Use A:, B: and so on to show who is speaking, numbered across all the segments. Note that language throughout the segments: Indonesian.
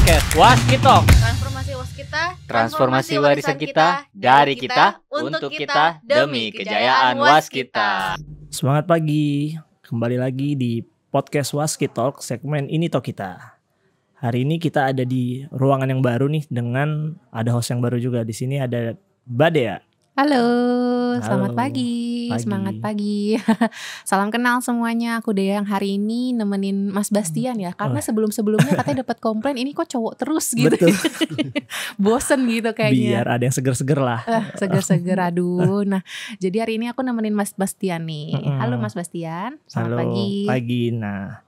A: podcast Waskitalk.
B: Transformasi warisan kita dari kita untuk kita demi kejayaan Waskita.
C: Semangat pagi, kembali lagi di podcast Waskitalk segmen Ini Tok Kita. Hari ini kita ada di ruangan yang baru nih dengan ada host yang baru juga. Di sini ada Badea.
D: Halo, selamat pagi. Semangat pagi. Salam kenal semuanya, aku Dea yang hari ini nemenin Mas Bastian ya. Karena sebelum-sebelumnya katanya dapat komplain ini kok cowok terus gitu.
C: Betul.
D: Bosen gitu kayaknya.
C: Biar ada yang seger-seger lah.
D: Seger-seger, aduh. Nah, jadi hari ini aku nemenin Mas Bastian nih. Halo Mas Bastian, selamat pagi.
C: Pagi. Nah,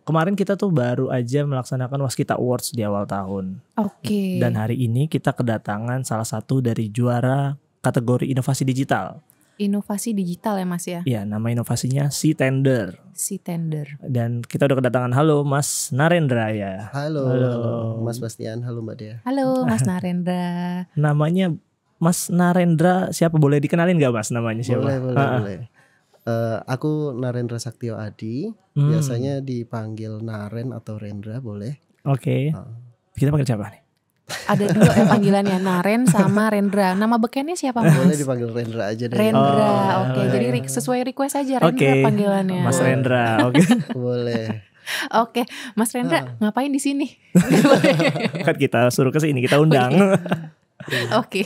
C: kemarin kita tuh baru aja melaksanakan Waskita Awards di awal tahun.
D: Oke.
C: Dan hari ini kita kedatangan salah satu dari juara kategori inovasi digital.
D: Inovasi digital ya Mas ya?
C: Iya, nama inovasinya C-Tender.
D: C-Tender.
C: Dan kita udah kedatangan, halo Mas Narendra ya.
E: Halo Mas Bastian, halo Mbak Dea.
D: Halo Mas Narendra.
C: Namanya Mas Narendra siapa, boleh dikenalin gak Mas namanya siapa?
E: Boleh. Aku Narendra Saktio Adi, biasanya dipanggil Naren atau Rendra boleh.
C: Oke. Kita panggil siapa nih?
D: Ada dua panggilannya, Naren sama Rendra. Nama bekennya siapa Mas?
E: Boleh dipanggil Rendra aja deh.
D: Rendra, oke. Jadi sesuai request aja Rendra panggilannya.
C: Mas Rendra, oke.
E: Boleh.
D: Oke, Mas Rendra ngapain di sini?
C: Kan kita suruh ke sini, kita undang.
D: Oke.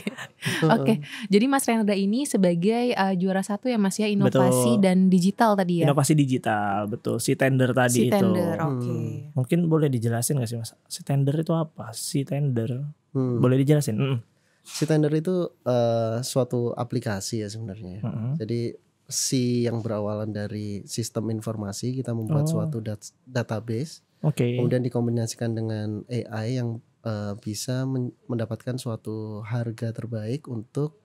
D: Jadi Mas Rendra ini sebagai juara satu ya Mas ya, inovasi dan digital tadi ya.
C: Inovasi digital, betul. C-Tender tadi itu.
D: C-Tender, oke.
C: Mungkin boleh dijelasin gak sih Mas? C-Tender itu apa? C-Tender. Boleh dijelasin?
E: C-Tender itu suatu aplikasi ya sebenarnya. Jadi C yang berawalan dari sistem informasi, kita membuat suatu database. Kemudian dikombinasikan dengan AI yang bisa mendapatkan suatu harga terbaik untuk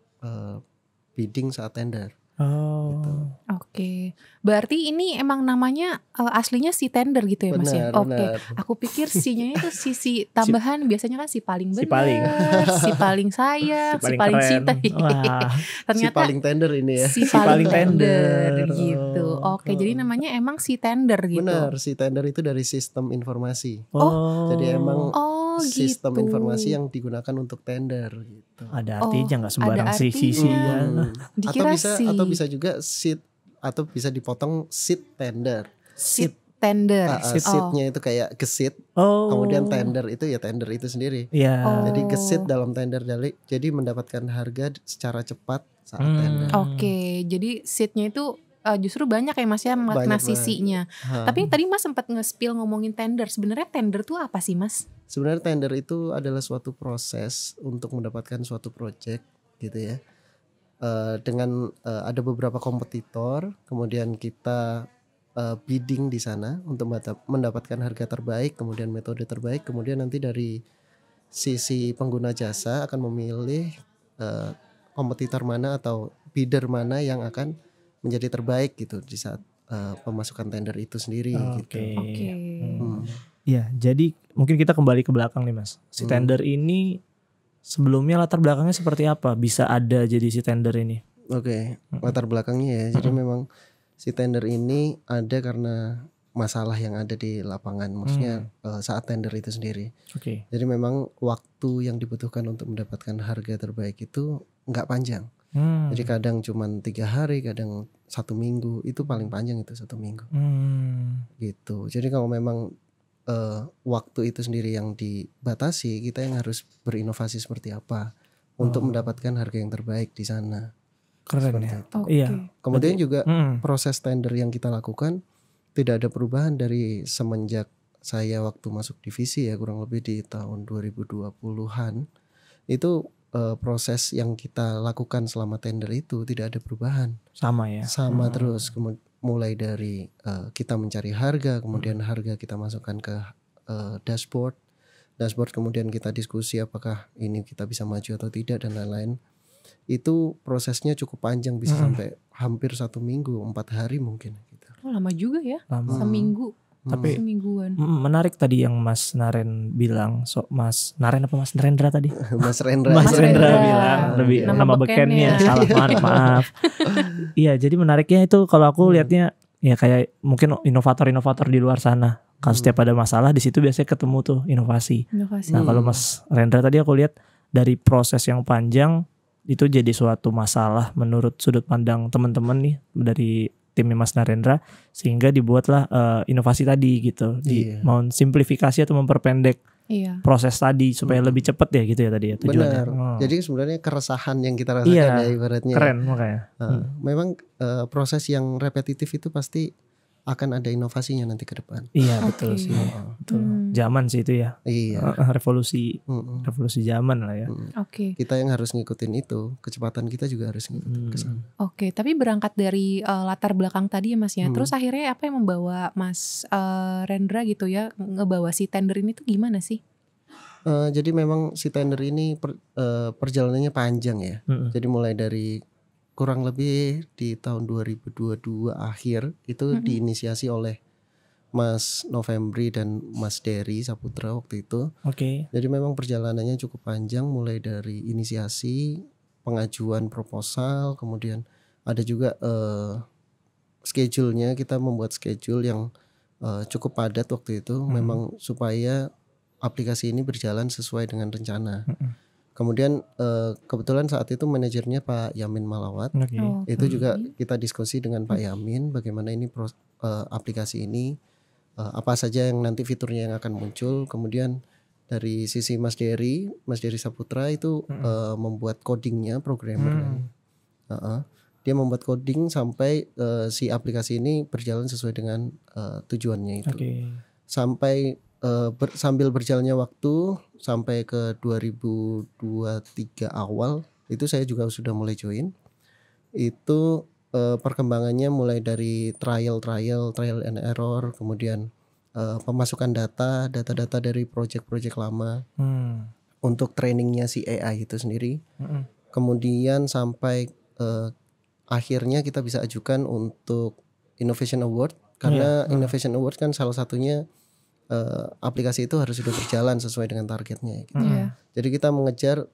E: bidding saat tender. Gitu.
D: Oke. Berarti ini emang namanya aslinya C-Tender gitu ya Mas ya? Oke. Aku pikir C-nya itu si tambahan, biasanya kan si paling benar, si paling sayang, si paling cinta. Ternyata
E: si paling tender ini ya.
D: Si paling tender gitu. Oke, jadi namanya emang C-Tender gitu.
E: Benar, C-Tender itu dari sistem informasi.
C: Jadi
E: emang sistem informasi yang digunakan untuk tender gitu.
C: Ada artinya nggak sembarang sisi ya.
E: Atau bisa juga seat, atau bisa dipotong seat tender.
D: Seat tender.
E: Seatnya itu kayak gesit. Kemudian tender itu ya tender itu sendiri. Jadi gesit dalam tender, jadi mendapatkan harga secara cepat saat tender.
D: Oke, jadi seatnya itu justru banyak ya Mas ya makna sisinya. Tapi tadi Mas sempat nge-spill ngomongin tender. Sebenarnya tender tuh apa sih Mas?
E: Sebenarnya tender itu adalah suatu proses untuk mendapatkan suatu project gitu ya. Dengan ada beberapa kompetitor, kemudian kita bidding di sana untuk mendapatkan harga terbaik, kemudian metode terbaik, kemudian nanti dari sisi pengguna jasa akan memilih kompetitor mana atau bidder mana yang akan menjadi terbaik gitu di saat pemasukan tender itu sendiri gitu.
C: Ya, jadi mungkin kita kembali ke belakang nih Mas. Si tender ini sebelumnya latar belakangnya seperti apa? Bisa ada jadi si tender ini?
E: Latar belakangnya ya. Jadi memang si tender ini ada karena masalah yang ada di lapangan, maksudnya saat tender itu sendiri. Jadi memang waktu yang dibutuhkan untuk mendapatkan harga terbaik itu nggak panjang. Jadi kadang cuma 3 hari, kadang 1 minggu, itu paling panjang itu 1 minggu. Gitu. Jadi kalau memang waktu itu sendiri yang dibatasi, kita yang harus berinovasi seperti apa untuk mendapatkan harga yang terbaik di sana.
C: Keren ya.
D: Iya.
E: Kemudian juga proses tender yang kita lakukan tidak ada perubahan dari semenjak saya waktu masuk divisi ya, kurang lebih di tahun 2020-an. Itu proses yang kita lakukan selama tender itu tidak ada perubahan.
C: Sama ya.
E: Sama terus. Mulai dari kita mencari harga, kemudian harga kita masukkan ke dashboard, kemudian kita diskusi apakah ini kita bisa maju atau tidak dan lain-lain. Itu prosesnya cukup panjang, bisa sampai hampir 1 minggu, 4 hari mungkin gitu.
D: Lama juga ya. Seminggu.
C: Tapi
D: semingguan.
C: Menarik tadi yang Mas Naren bilang, Mas Naren apa Mas Narendra tadi?
E: Mas Rendra.
C: Mas Rendra bilang lebih nama bekennya salah, maaf. Iya, jadi menariknya itu kalau aku lihatnya ya kayak mungkin inovator-inovator di luar sana Kalau setiap ada masalah di situ biasanya ketemu tuh inovasi. Nah kalau Mas Rendra tadi aku lihat dari proses yang panjang itu jadi suatu masalah menurut sudut pandang teman-teman nih dari timnya Mas Narendra, sehingga dibuatlah inovasi tadi gitu, mau simplifikasi atau memperpendek proses tadi supaya lebih cepat ya gitu ya tadi ya tujuannya.
E: Benar. Jadi sebenarnya keresahan yang kita rasakan ya ibaratnya.
C: Keren makanya.
E: Memang proses yang repetitif itu pasti akan ada inovasinya nanti ke depan.
C: Iya betul sih. Betul. Zaman sih itu ya.
E: Iya.
C: Revolusi zaman lah ya.
E: Kita yang harus ngikutin itu, kecepatan kita juga harus ngikutin ke sana.
D: Tapi berangkat dari latar belakang tadi ya Mas ya. Terus akhirnya apa yang membawa Mas Rendra gitu ya ngebawa si tender ini tuh gimana sih?
E: Jadi memang si tender ini perjalanannya panjang ya. Jadi mulai dari kurang lebih di tahun 2022 akhir itu diinisiasi oleh Mas Novembri dan Mas Dery Saputra waktu itu. Jadi memang perjalanannya cukup panjang, mulai dari inisiasi, pengajuan proposal, kemudian ada juga schedule-nya, kita membuat schedule yang cukup padat waktu itu, memang supaya aplikasi ini berjalan sesuai dengan rencana. Kemudian kebetulan saat itu manajernya Pak Yamin Malawat. Itu juga kita diskusi dengan Pak Yamin bagaimana ini aplikasi ini apa saja yang nanti fiturnya yang akan muncul. Kemudian dari sisi Mas Dery Saputra itu membuat codingnya, programmernya. Dia membuat coding sampai si aplikasi ini berjalan sesuai dengan tujuannya itu. Sampai sambil berjalannya waktu sampai ke 2023 awal itu saya juga sudah mulai join. Itu perkembangannya mulai dari trial and error, kemudian pemasukan data dari project lama untuk trainingnya si AI itu sendiri. Kemudian sampai akhirnya kita bisa ajukan untuk Innovation Award, karena Innovation Award kan salah satunya aplikasi itu harus sudah berjalan sesuai dengan targetnya gitu. Jadi kita mengejar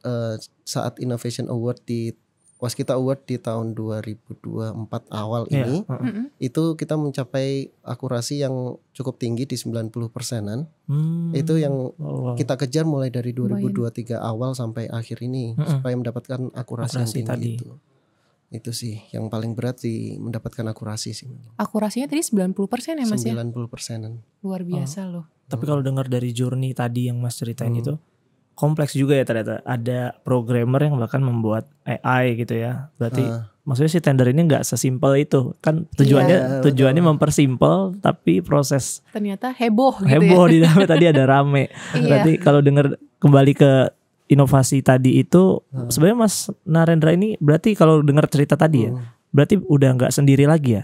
E: saat Innovation Award di Waskita Award di tahun 2024 awal ini itu kita mencapai akurasi yang cukup tinggi di 90%-an. Itu yang kita kejar mulai dari 2023 awal sampai akhir ini supaya mendapatkan akurasi yang tinggi tadi. Itu sih yang paling berat sih, mendapatkan akurasi sih.
D: Akurasinya tadi 90% ya Mas
E: 90%-an.
D: ya? Luar biasa loh.
C: Tapi kalau dengar dari journey tadi yang Mas ceritain itu kompleks juga ya ternyata. Ada programmer yang bahkan membuat AI gitu ya. Berarti maksudnya si tender ini gak sesimpel itu. Kan tujuannya mempersimpel, tapi proses
D: ternyata heboh gitu
C: heboh
D: ya.
C: di dalamnya tadi ada rame. Berarti kalau dengar kembali ke inovasi tadi itu sebenarnya Mas Narendra ini berarti kalau dengar cerita tadi ya berarti udah nggak sendiri lagi ya?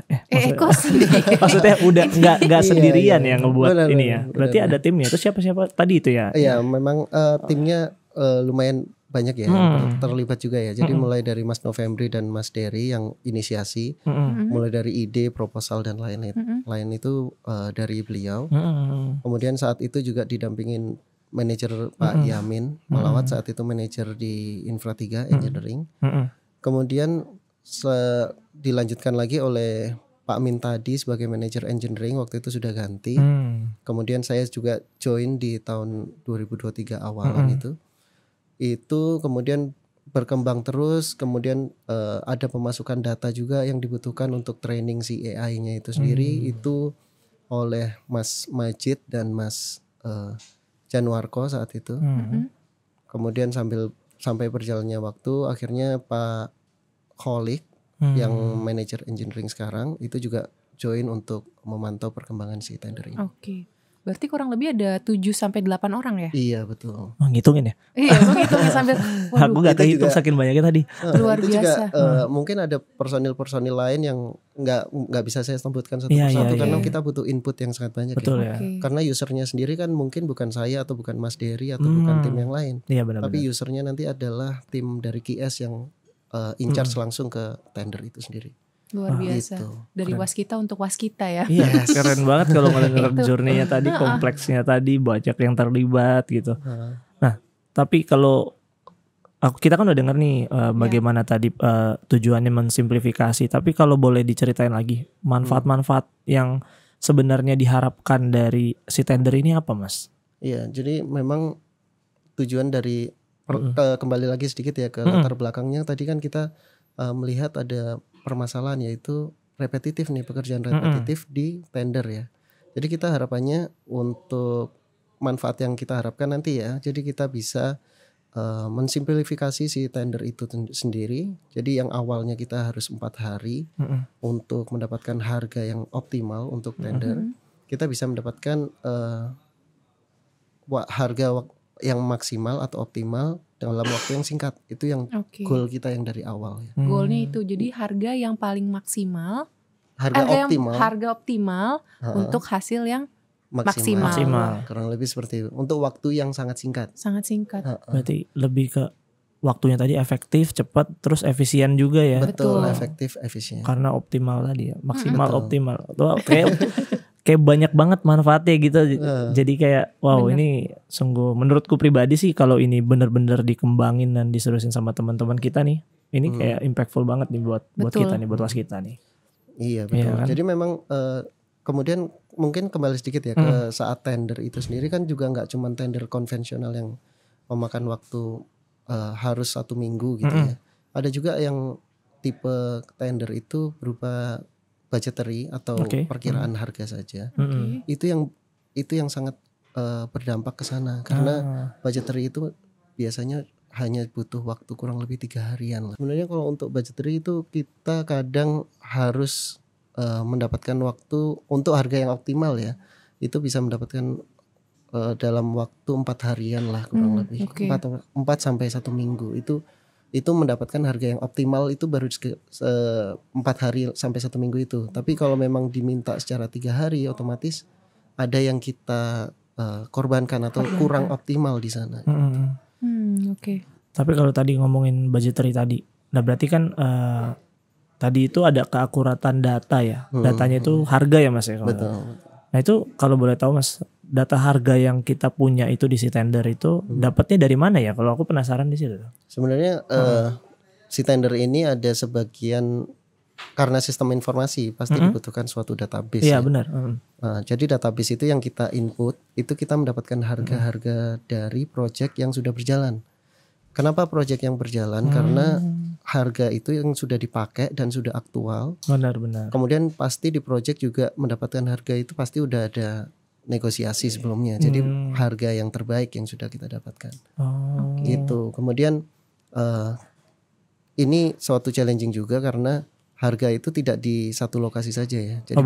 C: Maksudnya udah nggak sendirian yang ngebuat ini ya. Berarti ada timnya. Terus siapa tadi itu ya?
E: Iya, memang timnya lumayan banyak ya terlibat juga ya. Jadi mulai dari Mas Novembri dan Mas Dery yang inisiasi, mulai dari ide, proposal dan lain itu dari beliau. Kemudian saat itu juga didampingin manajer Pak Yamin Malawat, saat itu manajer di Infra 3 Engineering. Kemudian dilanjutkan lagi oleh Pak Min tadi sebagai manajer engineering, waktu itu sudah ganti. Kemudian saya juga join di tahun 2023 awalan itu. Itu kemudian berkembang terus, kemudian ada pemasukan data juga yang dibutuhkan untuk training si AI-nya itu sendiri, itu oleh Mas Majid dan Mas Januarko saat itu. Kemudian sampai berjalannya waktu, akhirnya Pak Kholik yang manajer engineering sekarang itu juga join untuk memantau perkembangan si tender ini.
D: Berarti kurang lebih ada 7-8 orang ya?
E: Iya betul.
C: Ngitungin ya?
D: Iya, ngitungin sambil
C: aku gak kehitung saking banyaknya tadi.
D: Luar biasa.
E: Juga, mungkin ada personil lain yang nggak bisa saya sebutkan satu persatu karena kita butuh input yang sangat banyak.
C: Betul
E: ya. Karena usernya sendiri kan mungkin bukan saya atau bukan Mas Dery atau bukan tim yang lain.
C: Iya, benar.
E: Tapi usernya nanti adalah tim dari QS yang in charge langsung ke tender itu sendiri.
D: Luar biasa. Gitu. Dari Waskita untuk Waskita ya.
C: Iya, keren banget kalau ngedenger journey-nya tadi, kompleksnya tadi, banyak yang terlibat gitu. Nah, tapi kalau kita kan udah denger nih bagaimana tadi tujuannya mensimplifikasi, tapi kalau boleh diceritain lagi manfaat-manfaat yang sebenarnya diharapkan dari si tender ini apa, Mas?
E: Iya, jadi memang tujuan dari kembali lagi sedikit ya ke latar belakangnya. Tadi kan kita melihat ada permasalahan, yaitu repetitif nih, pekerjaan repetitif di tender ya. Jadi kita harapannya untuk manfaat yang kita harapkan nanti ya, jadi kita bisa mensimplifikasi si tender itu sendiri. Jadi yang awalnya kita harus 4 hari untuk mendapatkan harga yang optimal untuk tender, kita bisa mendapatkan harga yang maksimal atau optimal dalam waktu yang singkat. Itu yang goal kita yang dari awal ya.
D: Goalnya itu jadi harga yang paling maksimal, harga optimal untuk hasil yang maksimal.
E: Kurang lebih seperti itu. Untuk waktu yang sangat singkat.
C: Berarti lebih ke waktunya tadi efektif, cepat, terus efisien juga ya.
E: Betul. Efektif, efisien.
C: Karena optimal tadi ya, maksimal, optimal. Tuh, kayak banyak banget manfaatnya gitu. Jadi kayak wow, ini sungguh menurutku pribadi sih, kalau ini benar-benar dikembangin dan diserusin sama teman-teman kita nih, ini kayak impactful banget nih buat kita nih, buat waskita nih.
E: Iya betul. Kan? Jadi memang kemudian mungkin kembali sedikit ya ke saat tender itu sendiri kan juga nggak cuma tender konvensional yang memakan waktu harus 1 minggu gitu ya. Ada juga yang tipe tender itu berupa budgetary atau perkiraan harga saja. Itu yang sangat berdampak ke sana, karena budgetary itu biasanya hanya butuh waktu kurang lebih 3 harian lah. Sebenarnya kalau untuk budgetary itu kita kadang harus mendapatkan waktu untuk harga yang optimal ya, itu bisa mendapatkan dalam waktu 4 harian lah kurang lebih. 4 sampai 1 minggu itu mendapatkan harga yang optimal itu baru 4 hari sampai 1 minggu itu. Tapi kalau memang diminta secara 3 hari, otomatis ada yang kita korbankan atau kurang optimal di sana.
C: Tapi kalau tadi ngomongin budgetary tadi, nah berarti kan tadi itu ada keakuratan data ya. Datanya itu harga ya Mas ya.
E: Betul.
C: Nah itu kalau boleh tahu Mas, data harga yang kita punya itu di si tender itu dapatnya dari mana ya? Kalau aku penasaran di situ.
E: Sebenarnya si tender ini ada sebagian karena sistem informasi pasti dibutuhkan suatu database.
C: Iya benar.
E: Jadi database itu yang kita input, itu kita mendapatkan harga-harga dari project yang sudah berjalan. Kenapa project yang berjalan? Karena harga itu yang sudah dipakai dan sudah aktual.
C: Benar.
E: Kemudian pasti di project juga mendapatkan harga itu pasti udah ada negosiasi sebelumnya. Jadi harga yang terbaik yang sudah kita dapatkan. Gitu. Kemudian ini suatu challenging juga karena harga itu tidak di satu lokasi saja ya. Jadi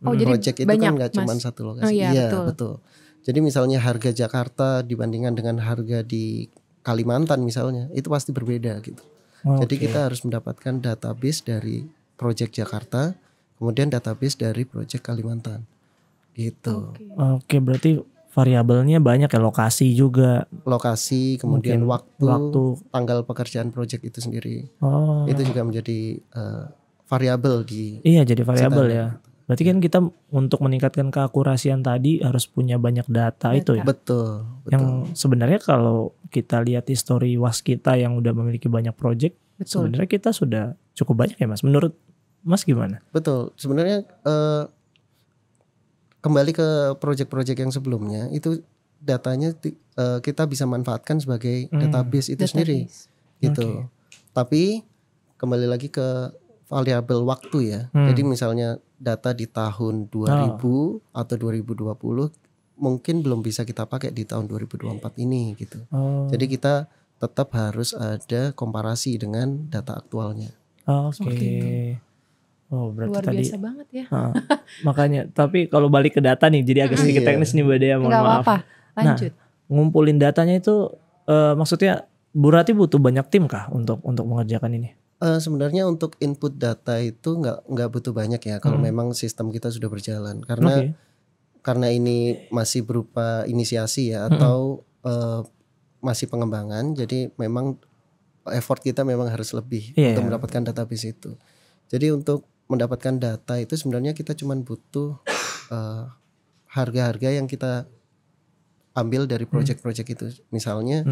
E: project itu kan nggak cuma satu lokasi. Iya betul. Jadi misalnya harga Jakarta dibandingkan dengan harga di Kalimantan misalnya, itu pasti berbeda gitu. Jadi kita harus mendapatkan database dari project Jakarta, kemudian database dari project Kalimantan. Gitu.
C: Oke, berarti variabelnya banyak ya, lokasi juga.
E: Lokasi, kemudian waktu, tanggal pekerjaan project itu sendiri. Itu juga menjadi variabel di.
C: Iya, jadi variabel ya. Berarti kan kita untuk meningkatkan keakurasian tadi harus punya banyak data itu ya.
E: Betul.
C: Yang sebenarnya kalau kita lihat histori waskita yang udah memiliki banyak project, sebenarnya kita sudah cukup banyak ya Mas. Menurut Mas gimana?
E: Betul. Sebenarnya kembali ke project-project yang sebelumnya itu datanya kita bisa manfaatkan sebagai database itu sendiri. Gitu. Tapi kembali lagi ke variabel waktu ya. Jadi misalnya data di tahun 2000 atau 2020 mungkin belum bisa kita pakai di tahun 2024 ini gitu. Jadi kita tetap harus ada komparasi dengan data aktualnya.
C: Berarti
D: luar
C: tadi
D: biasa banget ya.
C: Makanya, tapi kalau balik ke data nih, jadi agak sedikit teknis nih Mbak Dea, mohon maaf.
D: Apa-apa, lanjut.
C: Nah, ngumpulin datanya itu maksudnya Bu Rati butuh banyak tim kah untuk mengerjakan ini?
E: Sebenarnya untuk input data itu nggak butuh banyak ya kalau memang sistem kita sudah berjalan, karena ini masih berupa inisiasi ya atau masih pengembangan, jadi memang effort kita memang harus lebih untuk mendapatkan database itu. Jadi untuk mendapatkan data itu sebenarnya kita cuma butuh harga-harga yang kita ambil dari project-project itu. Misalnya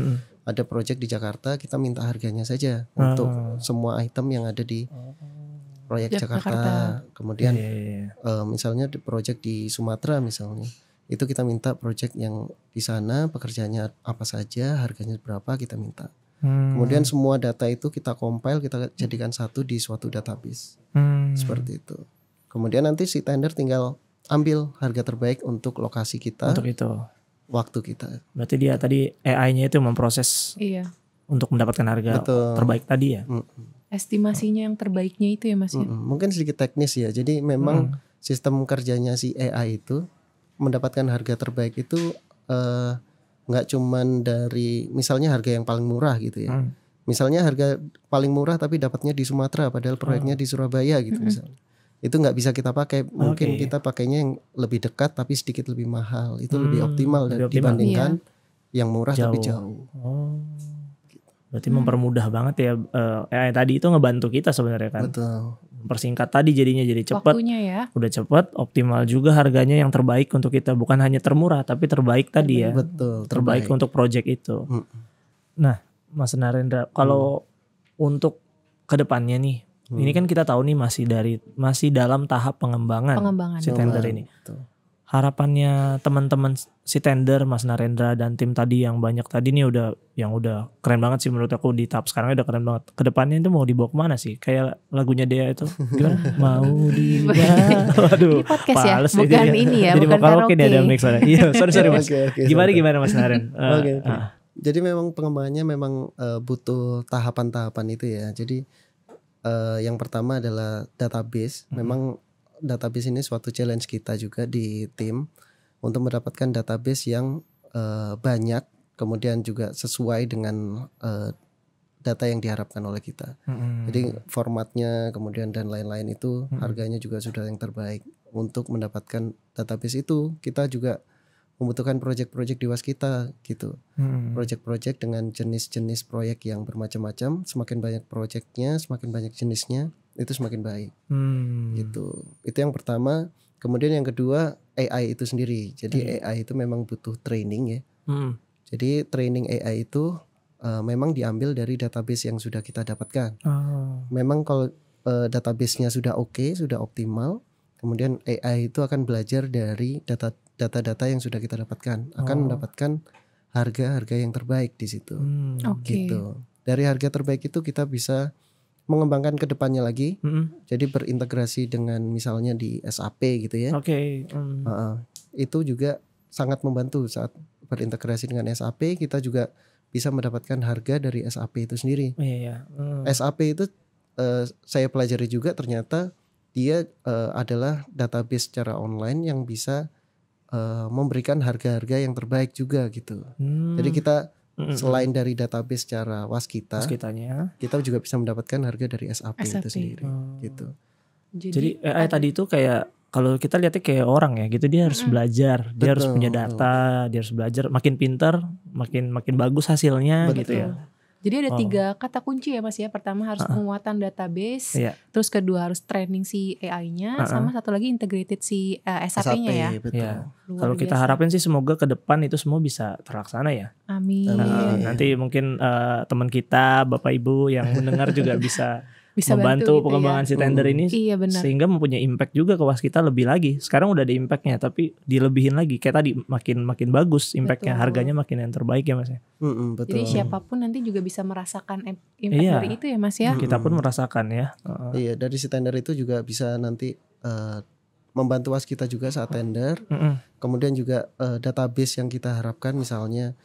E: ada project di Jakarta, kita minta harganya saja untuk semua item yang ada di proyek Jakarta. Kemudian misalnya di proyek di Sumatera misalnya, itu kita minta proyek yang di sana pekerjaannya apa saja, harganya berapa kita minta. Kemudian semua data itu kita compile, kita jadikan satu di suatu database. Seperti itu. Kemudian nanti si tender tinggal ambil harga terbaik untuk lokasi kita.
C: Untuk itu.
E: Waktu kita.
C: Berarti dia tadi AI-nya itu memproses untuk mendapatkan harga terbaik tadi ya.
D: Estimasinya yang terbaiknya itu ya Mas ya.
E: Mungkin sedikit teknis ya. Jadi memang sistem kerjanya si AI itu mendapatkan harga terbaik itu nggak cuman dari misalnya harga yang paling murah gitu ya. Misalnya harga paling murah tapi dapatnya di Sumatera padahal proyeknya di Surabaya gitu misalnya. Itu nggak bisa kita pakai. Mungkin kita pakainya yang lebih dekat tapi sedikit lebih mahal. Itu lebih optimal dibandingkan yang murah tapi jauh. Berarti
C: mempermudah banget ya. AI tadi itu ngebantu kita sebenarnya kan.
E: Betul.
C: Persingkat tadi jadinya jadi cepat.
D: Waktunya ya.
C: Udah cepat, optimal juga harganya yang terbaik untuk kita. Bukan hanya termurah tapi terbaik tadi ya.
E: Betul.
C: Terbaik untuk project itu. Nah, Mas Narendra, kalau untuk kedepannya nih, ini kan kita tahu nih masih dalam tahap pengembangan si tender ini. Harapannya teman-teman si tender, Mas Narendra dan tim tadi yang banyak tadi nih udah keren banget sih menurut aku di tahap sekarang udah keren banget. Kedepannya itu mau dibawa kemana sih? Kayak lagunya Dea itu, gimana? Mau dibawa. Waduh,
D: ini podcast ya, bukan ini ya,
C: jadi
D: bukan karaoke.
C: Jadi ada mix ada. Iya, sorry Mas. Gimana Mas Naren?
E: Jadi memang pengembangannya memang butuh tahapan-tahapan itu ya. Jadi yang pertama adalah database. Memang database ini suatu challenge kita juga di tim untuk mendapatkan database yang banyak, kemudian juga sesuai dengan data yang diharapkan oleh kita. Jadi formatnya kemudian dan lain-lain itu harganya juga sudah yang terbaik. Untuk mendapatkan database itu kita juga membutuhkan proyek-proyek di Waskita gitu. Proyek-proyek dengan jenis-jenis proyek yang bermacam-macam. Semakin banyak proyeknya, semakin banyak jenisnya, itu semakin baik. Gitu. Itu yang pertama. Kemudian yang kedua AI itu sendiri. Jadi AI itu memang butuh training ya. Jadi training AI itu memang diambil dari database yang sudah kita dapatkan. Memang kalau database-nya sudah oke, sudah optimal, kemudian AI itu akan belajar dari data-data yang sudah kita dapatkan, akan mendapatkan harga-harga yang terbaik di situ. Gitu. Dari harga terbaik itu kita bisa mengembangkan ke depannya lagi. Jadi berintegrasi dengan misalnya di SAP gitu ya. Itu juga sangat membantu saat berintegrasi dengan SAP. Kita juga bisa mendapatkan harga dari SAP itu sendiri. SAP itu saya pelajari juga ternyata dia adalah database secara online yang bisa memberikan harga-harga yang terbaik juga gitu. Jadi kita selain dari database secara Waskitanya, kita juga bisa mendapatkan harga dari SAP. Itu sendiri gitu.
C: Jadi AI tadi itu kayak kalau kita lihatnya kayak orang ya gitu, dia harus belajar, dia harus punya data, dia harus belajar, makin pintar, makin bagus hasilnya gitu ya.
D: Jadi ada 3 kata kunci ya Mas ya. Pertama harus penguatan database, terus kedua harus training si AI-nya, sama satu lagi integrated si SAP-nya ya.
C: Kalau kita harapin sih semoga ke depan itu semua bisa terlaksana ya.
D: Amin.
C: Nanti mungkin teman kita, Bapak Ibu yang mendengar juga bisa membantu gitu pengembangan si tender ini, sehingga mempunyai impact juga ke Waskita lebih lagi. Sekarang udah ada impactnya, tapi dilebihin lagi. Kayak tadi makin bagus impactnya, harganya makin yang terbaik ya Mas ya.
E: Betul.
D: Jadi siapapun nanti juga bisa merasakan impact dari itu ya Mas ya.
C: Kita pun merasakan ya.
E: Iya, dari si tender itu juga bisa nanti membantu Waskita juga saat tender. Kemudian juga database yang kita harapkan, misalnya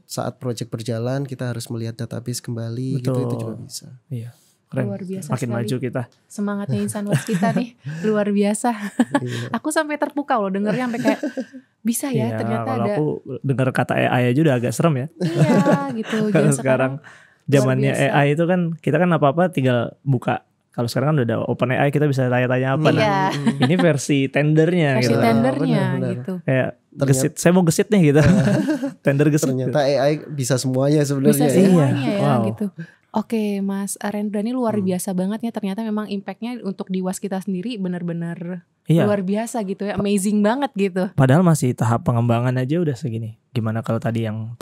E: saat proyek berjalan kita harus melihat database kembali. Gitu, itu juga bisa.
C: Iya. Keren.
D: Luar biasa
C: makin
D: sekali.
C: Maju kita.
D: Semangatnya insan Waskita nih luar biasa. Aku sampai terpukau loh dengernya, sampai kayak bisa ya ternyata
C: kalau
D: ada.
C: Aku dengar kata AI aja udah agak serem ya.
D: Iya gitu.
C: Kalau sekarang zamannya AI itu kan kita kan apa-apa tinggal buka. Kalau sekarang kan udah ada open AI, kita bisa tanya-tanya apa. Nah, ini versi tendernya
D: versi
C: gitu.
D: tendernya gitu.
C: Kayak gesit, saya mau gesit nih gitu. Tender gesit.
E: Ternyata AI bisa semuanya sebenarnya.
D: Bisa semuanya ya gitu. Oke Mas Arendra, ini luar biasa banget ya. Ternyata memang impactnya untuk di Waskita sendiri benar-benar luar biasa gitu ya. Amazing banget gitu.
C: Padahal masih tahap pengembangan aja udah segini. Gimana kalau tadi yang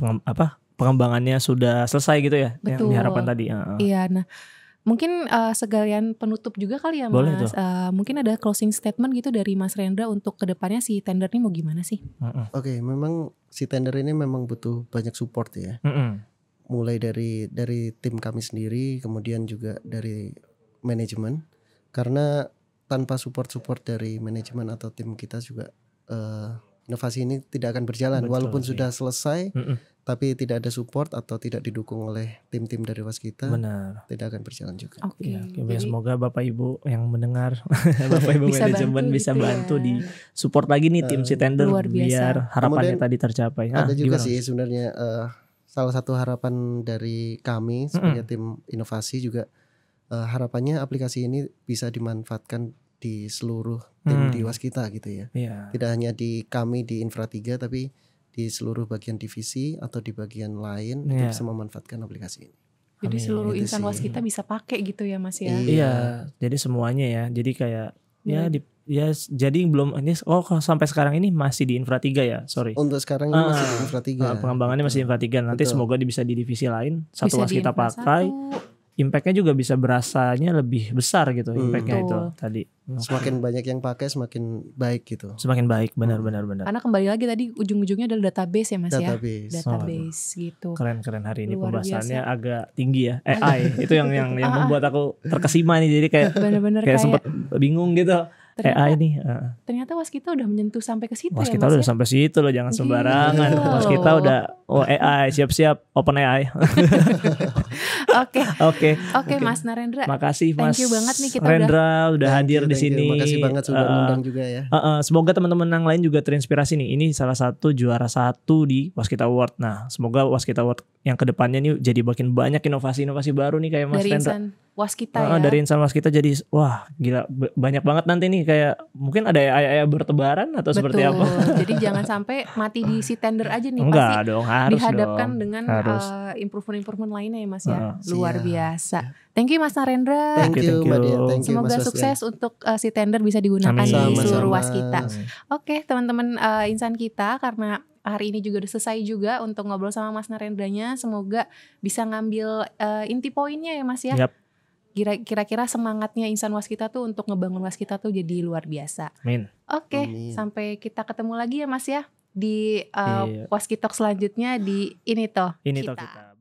C: pengembangannya sudah selesai gitu ya?
D: Betul.
C: Yang diharapkan tadi.
D: Iya, nah Mungkin sekalian penutup juga kali ya
C: Boleh
D: Mas. Mungkin ada closing statement gitu dari Mas Rendra untuk kedepannya si tender ini mau gimana sih?
E: Oke, memang si tender ini memang butuh banyak support ya. Mulai dari tim kami sendiri, kemudian juga dari manajemen. Karena tanpa support dari manajemen atau tim kita juga inovasi ini tidak akan berjalan.
C: Betul,
E: walaupun
C: sih.
E: Sudah selesai, tapi tidak ada support atau tidak didukung oleh tim-tim dari Waskita, tidak akan berjalan juga.
D: Oke.
C: Ya, semoga Bapak Ibu yang mendengar, Bapak Ibu manajemen bisa bantu di support lagi nih tim si tender biar harapannya tadi tercapai.
E: Ada juga sih sebenarnya salah satu harapan dari kami sebagai tim inovasi juga, harapannya aplikasi ini bisa dimanfaatkan di seluruh tim di Waskita gitu ya. Tidak hanya di kami di Infra 3, tapi di seluruh bagian divisi atau di bagian lain itu bisa memanfaatkan aplikasi ini.
D: Jadi seluruh insan Waskita bisa pakai gitu ya Mas ya.
C: Iya, jadi semuanya ya. Jadi kayak jadi belum ini sampai sekarang ini masih di Infra 3 ya. Sorry.
E: Untuk sekarang ini masih di Infra 3.
C: Pengembangannya masih di Infra 3. Nanti semoga bisa di divisi lain satu Waskita pakai. Impactnya juga bisa berasanya lebih besar gitu, impactnya itu tadi.
E: Semakin banyak yang pakai semakin baik gitu.
C: Semakin baik, benar.
D: Karena kembali lagi tadi ujung-ujungnya adalah database ya Mas
E: database
D: gitu.
C: Keren hari ini pembahasannya agak tinggi ya. AI itu yang membuat aku terkesima nih, jadi kayak
D: bener-bener
C: kayak sempet bingung gitu. AI nih.
D: Ternyata Waskita udah menyentuh sampai ke situ
C: Waskita udah sampai situ loh, jangan sembarangan. Waskita udah AI, siap-siap open AI. Oke,
D: Mas Narendra.
C: Makasih Mas.
D: Thank you banget nih kita
C: udah hadir di sini.
E: Makasih banget sudah undang juga ya.
C: Semoga teman-teman yang lain juga terinspirasi nih. Ini salah satu juara 1 di Waskita Award. Nah, semoga Waskita Award yang kedepannya nih jadi makin banyak inovasi-inovasi baru nih kayak Mas
D: dari
C: Rendra.
D: Insan Waskita ya.
C: Dari insan Waskita jadi wah gila, banyak banget nanti nih, kayak mungkin ada AI bertebaran atau seperti apa.
D: Jadi jangan sampai mati di si tender aja nih.
C: Enggak
D: pasti
C: dong, harus
D: dihadapkan
C: dong.
D: dengan improvement lainnya ya Mas ya. Luar biasa. Thank you Mas Narendra.
E: Thank you Mbak Dia.
D: Semoga sukses untuk si tender bisa digunakan di seluruh Waskita. Oke, teman-teman insan kita, karena hari ini juga udah selesai juga untuk ngobrol sama Mas Narendranya. Semoga bisa ngambil inti poinnya ya Mas ya. Kira-kira semangatnya insan Waskita tuh untuk ngebangun Waskita tuh jadi luar biasa.
C: Amin.
D: Oke, sampai kita ketemu lagi ya Mas ya di Waskitalk selanjutnya di Ini Toh Kita.